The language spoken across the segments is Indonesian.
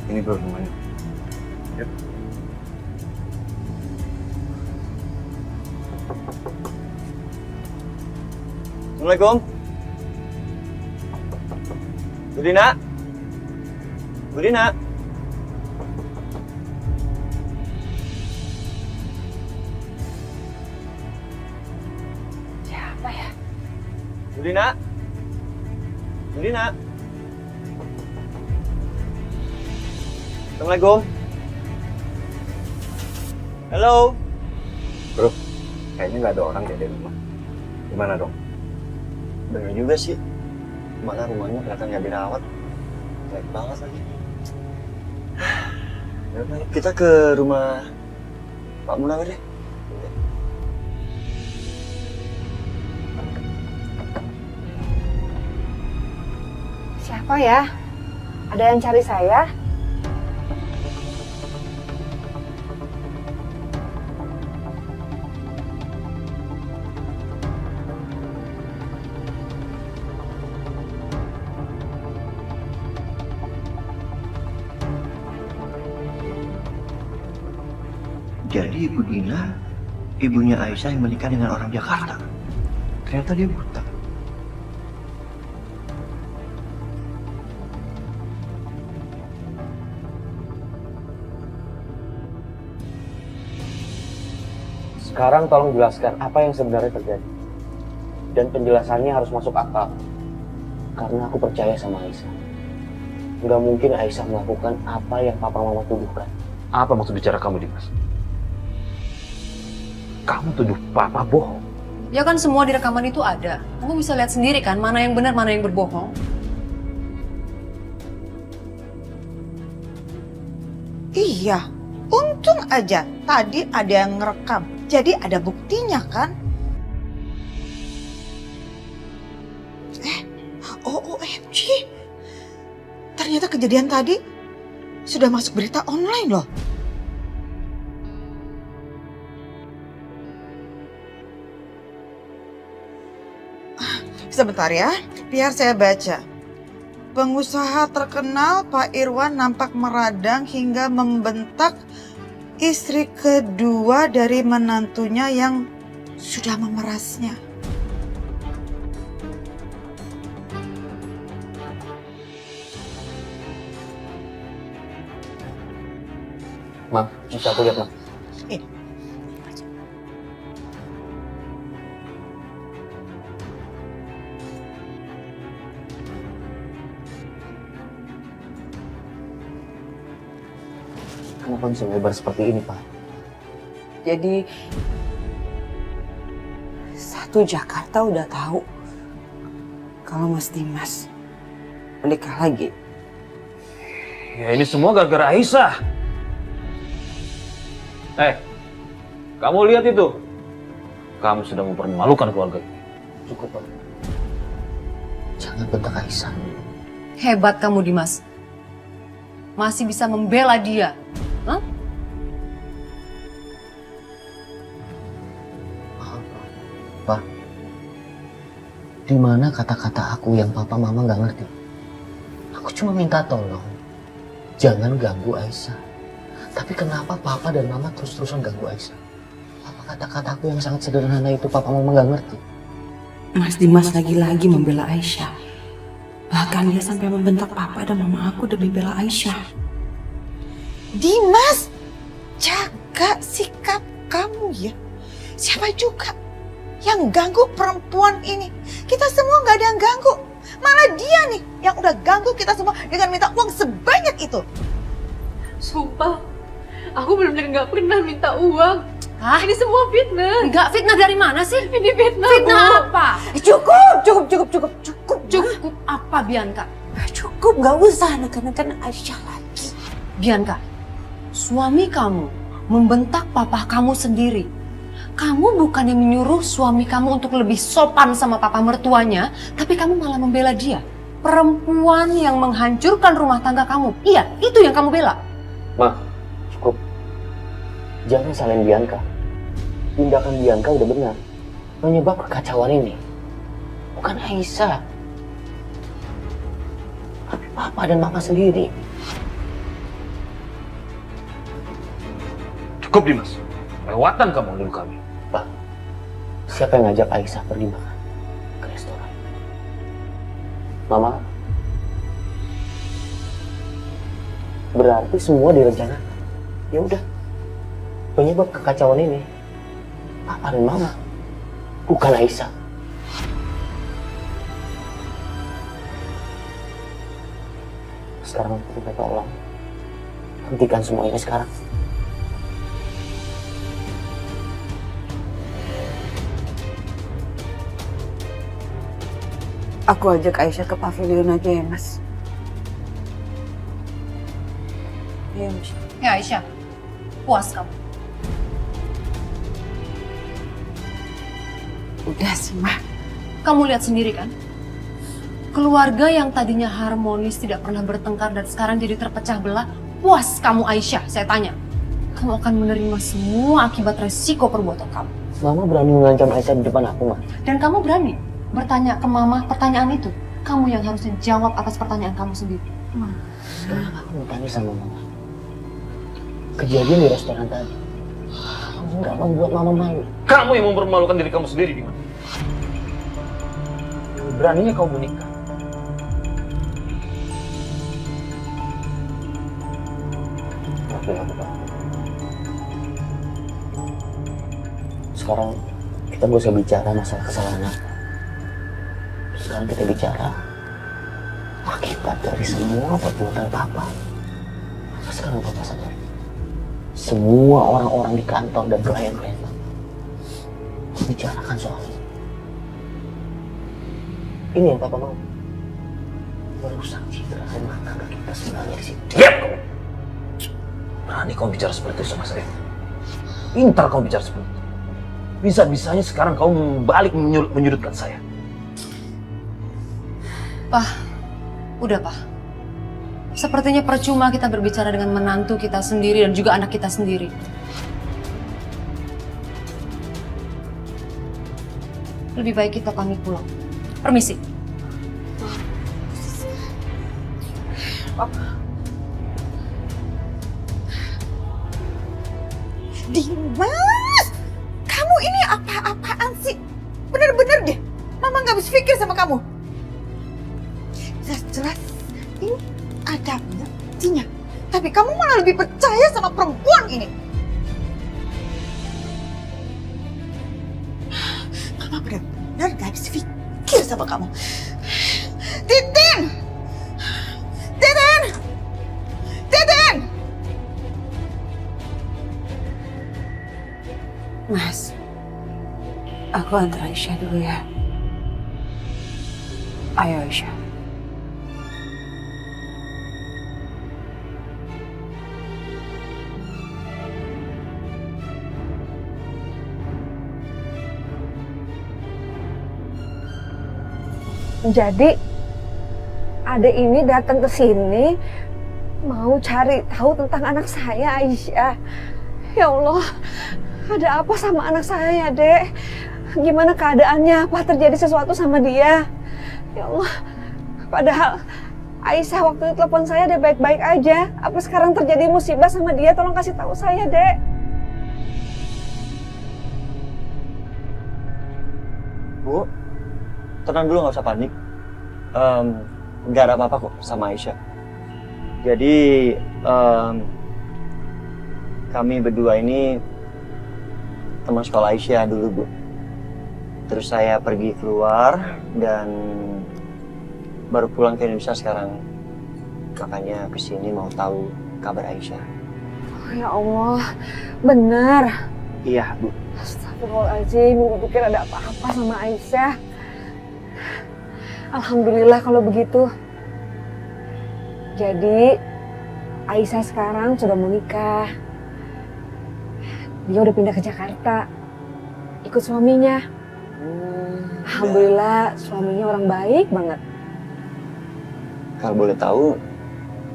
Ini bro rumahnya. Yuk. Assalamualaikum. Budina. Budina. Siapa ya? Budina. Budina. Assalamualaikum. Halo. Bro, kayaknya nggak ada orang deh di rumah. Gimana dong? Bener juga sih. Mana rumahnya kelihatan nggak dirawat. Baik banget lagi. Yaudah, kita ke rumah Pak Munawir deh. Siapa ya? Ada yang cari saya? Jadi Ibu Dina, ibunya Aisyah yang menikah dengan orang Jakarta. Ternyata dia buta. Sekarang tolong jelaskan apa yang sebenarnya terjadi. Dan penjelasannya harus masuk akal. Karena aku percaya sama Aisyah. Nggak mungkin Aisyah melakukan apa yang papa mama tuduhkan. Apa maksud bicara kamu, Dimas? Kamu tuduh papa bohong. Ya kan semua di rekaman itu ada. Kamu bisa lihat sendiri kan mana yang benar, mana yang berbohong. Iya, untung aja tadi ada yang ngerekam. Jadi ada buktinya kan? OMG. Ternyata kejadian tadi sudah masuk berita online loh. Sebentar ya, biar saya baca. Pengusaha terkenal Pak Irwan nampak meradang hingga membentak istri kedua dari menantunya yang sudah memerasnya. Ma, bisa aku lihat, Ma? Ini. Kenapa bisa lebar seperti ini, Pak? Jadi satu Jakarta udah tahu kalau Mas Dimas menikah lagi. Ya ini semua gara-gara Aisyah. Kamu lihat itu? Kamu sudah mempermalukan keluarga ini. Cukup, Pak. Jangan bentak Aisyah. Hebat kamu, Dimas. Masih bisa membela dia. Hah? Maaf, Pak. Di mana kata-kata aku yang papa mama nggak ngerti? Aku cuma minta tolong, jangan ganggu Aisyah. Tapi kenapa papa dan mama terus-terusan ganggu Aisyah? Apa kata-kata aku yang sangat sederhana itu papa mama nggak ngerti? Mas Dimas lagi-lagi membela Aisyah. Bahkan dia sampai membentak papa dan mama aku demi bela Aisyah. Dimas, jaga sikap kamu ya. Siapa juga yang ganggu perempuan ini? Kita semua nggak ada yang ganggu. Malah dia nih yang udah ganggu kita semua dengan minta uang sebanyak itu. Sumpah, aku benar-benar nggak pernah minta uang. Hah? Ini semua fitnah. Enggak, fitnah dari mana sih? Ini fitnah, Fitnah Bu. apa? Cukup. Cukup apa, Bianca? Cukup, nggak usah neken-neken Aisyah lagi. Bianca, suami kamu membentak papa kamu sendiri. Kamu bukannya menyuruh suami kamu untuk lebih sopan sama papa mertuanya, tapi kamu malah membela dia. Perempuan yang menghancurkan rumah tangga kamu. Iya, itu yang kamu bela. Ma, cukup. Jangan salahin Bianca. Tindakan Bianca udah benar. Menyebab kekacauan ini. Bukan Aisyah. Tapi papa dan mama sendiri. Cukup Dimas, kelewatan kamu dulu kami. Siapa yang ngajak Aisyah pergi makan ke restoran? Mama? Berarti semua direncanakan. Ya udah, penyebab kekacauan ini Papa dan Mama, bukan Aisyah. Sekarang kita tolong hentikan semua ini sekarang. Aku ajak Aisyah ke pavilion aja ya, Mas. Iya, Mas. Ya Aisyah, puas kamu. Udah sih, Ma. Kamu lihat sendiri kan? Keluarga yang tadinya harmonis, tidak pernah bertengkar, dan sekarang jadi terpecah belah. Puas kamu Aisyah, saya tanya. Kamu akan menerima semua akibat resiko perbuatan kamu. Mama berani mengancam Aisyah di depan aku, Ma. Dan kamu berani bertanya ke Mama pertanyaan itu. Kamu yang harusnya jawab atas pertanyaan kamu sendiri. Sekarang aku mau tanya sama Mama. Kejadian di restoran tadi, kamu nggak membuat Mama malu? Kamu yang mempermalukan diri kamu sendiri, Dimas. Beraninya kau menikah. Maafin aku, Pak. Sekarang kita gak usah bicara masalah kesalahan aku. Sekarang kita bicara akibat dari semua perbuatan Papa. Sekarang Papa sadar. Semua orang-orang di kantor dan klien-klien membicarakan soal ini. Ini yang Papa mau. Merusak citra rumah tangga kita sebenarnya di sini. Diam kamu! Berani kau bicara seperti itu sama saya. Pintar kau bicara seperti itu. Bisa-bisanya sekarang kau balik menyudutkan saya. Udah, Pak. Sepertinya percuma kita berbicara dengan menantu kita sendiri dan juga anak kita sendiri. Lebih baik kita pamit pulang. Permisi. Dimas, kamu ini apa-apaan sih? Bener-bener deh, Mama nggak habis pikir sama kamu. Jelas-jelas ini ada buktinya, tapi kamu malah lebih percaya sama perempuan ini. Mama benar-benar nggak habis pikir sama kamu. Titin! Titin! Titin! Mas, aku antar Aisyah dulu ya. Ayo Aisyah. Jadi adek ini datang ke sini mau cari tahu tentang anak saya Aisyah. Ya Allah, ada apa sama anak saya, Dek? Gimana keadaannya? Apa terjadi sesuatu sama dia? Ya Allah, padahal Aisyah waktu itu telepon saya dia baik-baik aja. Apa sekarang terjadi musibah sama dia? Tolong kasih tahu saya, Dek. Bu, tenang dulu, nggak usah panik. Nggak ada apa-apa kok sama Aisyah. Jadi kami berdua ini teman sekolah Aisyah dulu, Bu. Terus saya pergi keluar dan baru pulang ke Indonesia sekarang. Makanya kesini mau tahu kabar Aisyah. Oh, ya Allah, benar. Iya, Bu. Astagfirullahaladzim, ibu pikir ada apa-apa sama Aisyah. Alhamdulillah kalau begitu. Jadi Aisyah sekarang sudah mau nikah. Dia udah pindah ke Jakarta, ikut suaminya. Alhamdulillah suaminya orang baik banget. Kalau boleh tahu,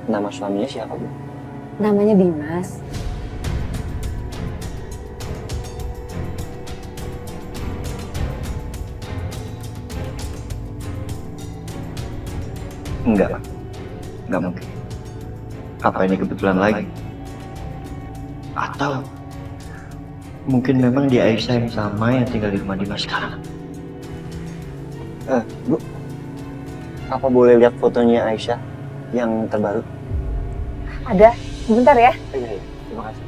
nama suaminya siapa, Bu? Namanya Dimas. Enggak, Pak. Enggak mungkin. Apa ini kebetulan lagi? Atau Mungkin memang dia Aisyah yang sama yang tinggal di rumah Dimas sekarang. Bu, apa boleh lihat fotonya Aisyah yang terbaru? Ada, sebentar ya. Iya, terima kasih.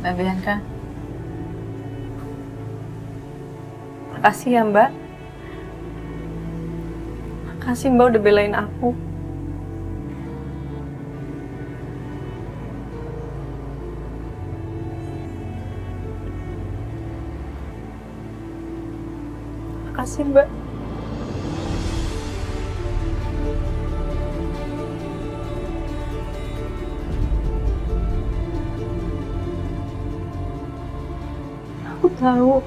Mbak Bianca. Makasih ya Mbak. Makasih Mbak udah belain aku. Makasih Mbak. Aku tahu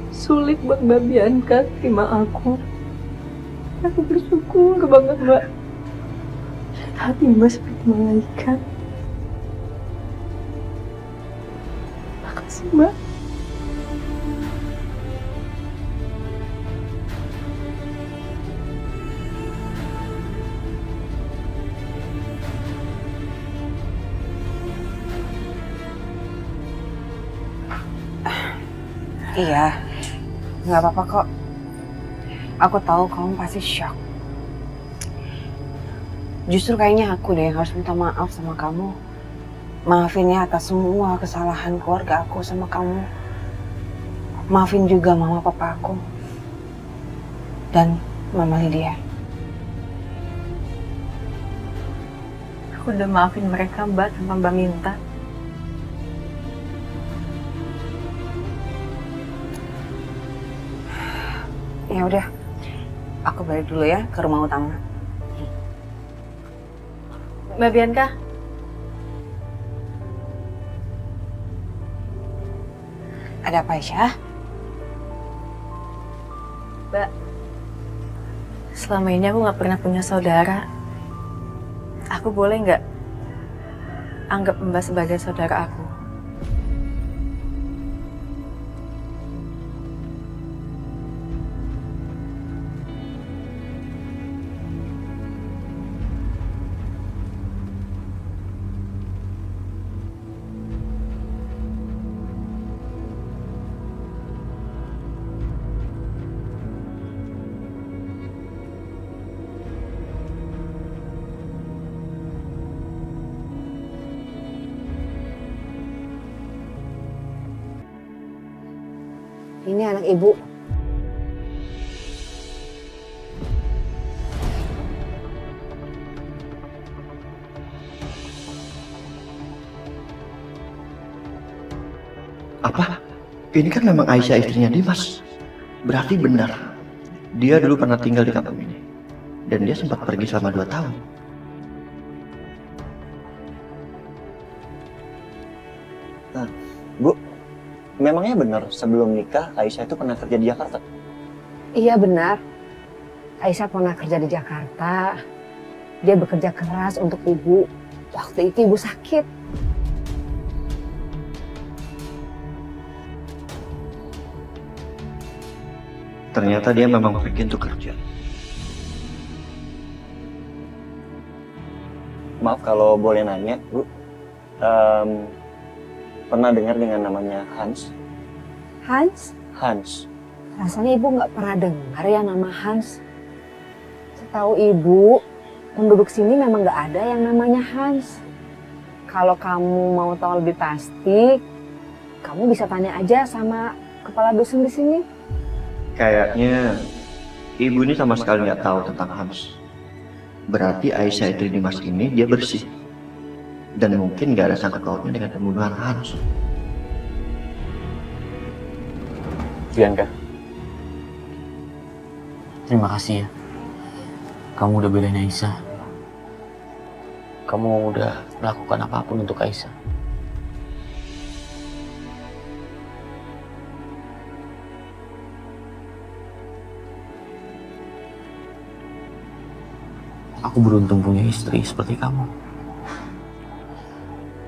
sulit buat Mbak Bianca terima aku. Aku bersyukur banget Mbak. Hati Mbak seperti malaikat. Makasih Mbak. Iya, nggak apa-apa kok. Aku tahu kamu pasti shock. Justru kayaknya aku deh yang harus minta maaf sama kamu. Maafin ya atas semua kesalahan keluarga aku sama kamu. Maafin juga mama papa aku. Dan mama Lydia. Aku udah maafin mereka Mbak tanpa Mbak minta. Ya udah, aku balik dulu ya ke rumah utama. Mbak Bianca. Ada apa Aisyah? Mbak, selama ini aku nggak pernah punya saudara. Aku boleh nggak anggap Mbak sebagai saudara aku? Ini anak ibu. Apa? Ini kan memang Aisyah istrinya Dimas. Berarti benar. Dia dulu pernah tinggal di kampung ini. Dan dia sempat pergi selama 2 tahun. Nah, Bu, memangnya benar sebelum nikah Aisyah itu pernah kerja di Jakarta? Iya benar. Aisyah pernah kerja di Jakarta. Dia bekerja keras untuk ibu. Waktu itu ibu sakit. Ternyata dia memang pergi untuk kerja. Maaf kalau boleh nanya, Bu. Pernah dengar dengan namanya Hans? Hans? Hans. Rasanya ibu nggak pernah dengar ya nama Hans. Setahu ibu, penduduk sini memang nggak ada yang namanya Hans. Kalau kamu mau tahu lebih pasti, kamu bisa tanya aja sama kepala dusun di sini. Kayaknya ibu ini sama sekali nggak tahu tentang Hans. Berarti Aisyah istri Dimas ini dia bersih. Dan mungkin nggak ada sangkut pautnya dengan pembunuhan Hans. Bianca, terima kasih ya. Kamu udah belain Aisyah. Kamu udah melakukan apapun untuk Aisyah. Aku beruntung punya istri seperti kamu.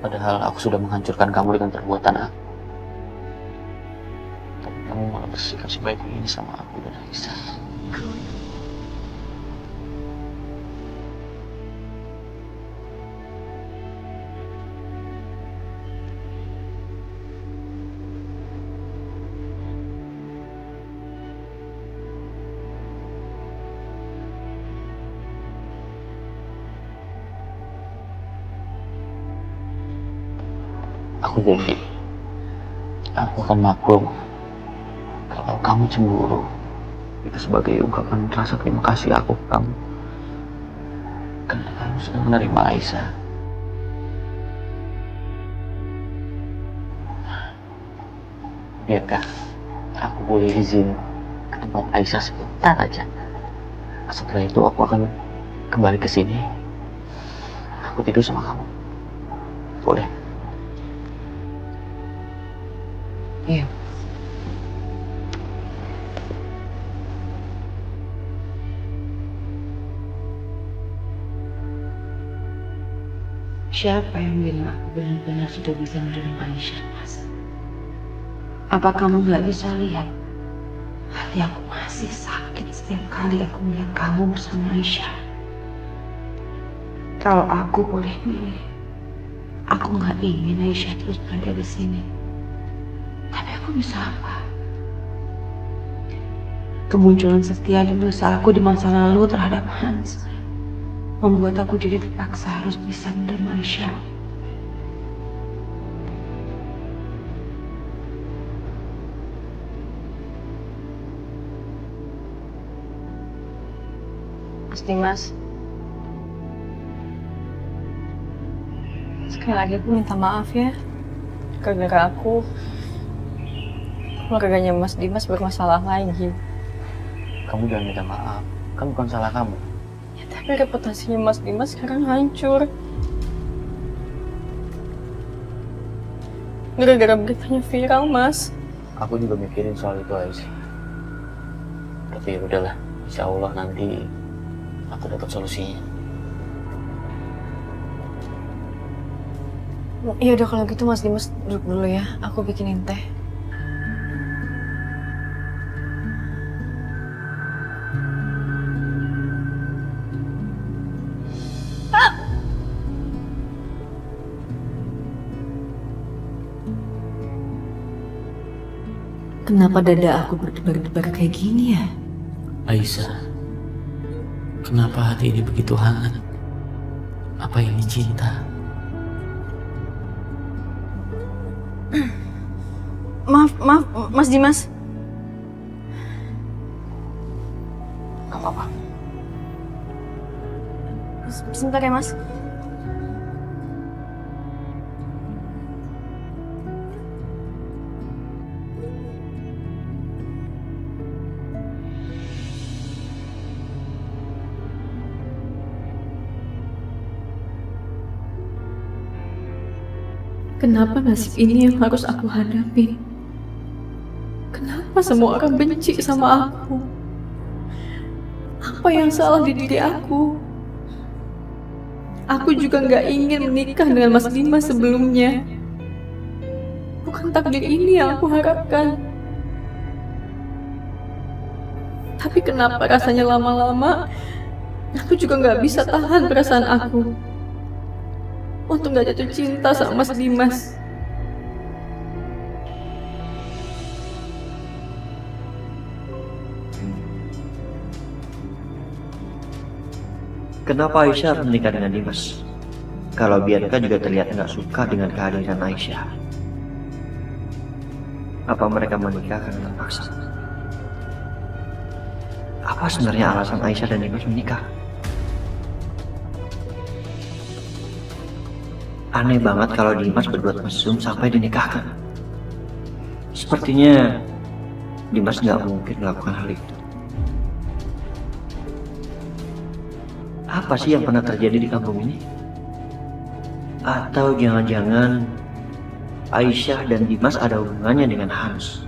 Padahal aku sudah menghancurkan kamu dengan perbuatan aku. Tapi kamu malah bersikap sebaik ini sama aku dan Aisyah. Aku janji, aku akan maklum kalau kamu cemburu. Itu sebagai ungkapan rasa terima kasih aku ke kamu. Karena kamu sudah menerima Aisyah. Biarkah aku boleh izin ke tempat Aisyah sebentar aja? Setelah itu aku akan kembali ke sini. Aku tidur sama kamu. Boleh? Iya. Siapa yang bilang aku benar-benar sudah bisa menerima Aisyah, Mas? Apa kamu nggak bisa lihat? Hati aku masih sakit setiap kali aku melihat kamu bersama Aisyah. Kalau aku boleh milih, aku nggak ingin Aisyah terus berada di sini. Tapi aku bisa apa? Kemunculan setia dan dosa aku di masa lalu terhadap Hans membuat aku jadi terpaksa harus bisa menerima Aisyah. Mas Dimas, sekali lagi aku minta maaf ya. Gara-gara aku, keluarganya Mas Dimas bermasalah lagi. Kamu jangan minta maaf. Kan bukan salah kamu. Ya, tapi reputasinya Mas Dimas sekarang hancur. Gara-gara beritanya viral, Mas. Aku juga mikirin soal itu, Aisyah. Tapi ya udahlah, insya Allah nanti aku dapat solusinya. Ya udah kalau gitu Mas Dimas duduk dulu ya. Aku bikinin teh. Kenapa dada aku berdebar-debar kayak gini ya? Aisyah, kenapa hati ini begitu hangat? Apa ini cinta? Maaf, Mas Dimas. Gak apa-apa. Sebentar ya, Mas. Kenapa nasib ini yang harus aku hadapi? Kenapa semua orang benci sama aku? Apa yang salah di diri aku? Aku juga nggak ingin menikah dengan Mas Dimas sebelumnya. Bukan takdir ini yang aku harapkan. Tapi kenapa rasanya lama-lama aku juga nggak bisa tahan perasaan aku untuk nggak jatuh cinta sama Mas Dimas. Kenapa Aisyah harus menikah dengan Dimas? Kalau Bianca juga terlihat nggak suka dengan kehadiran Aisyah. Apa mereka menikah karena terpaksa? Apa sebenarnya alasan Aisyah dan Dimas menikah? Aneh banget kalau Dimas berbuat mesum sampai dinikahkan. Sepertinya Dimas nggak mungkin melakukan hal itu. Apa sih yang pernah terjadi di kampung ini? Atau jangan-jangan Aisyah dan Dimas ada hubungannya dengan Hans?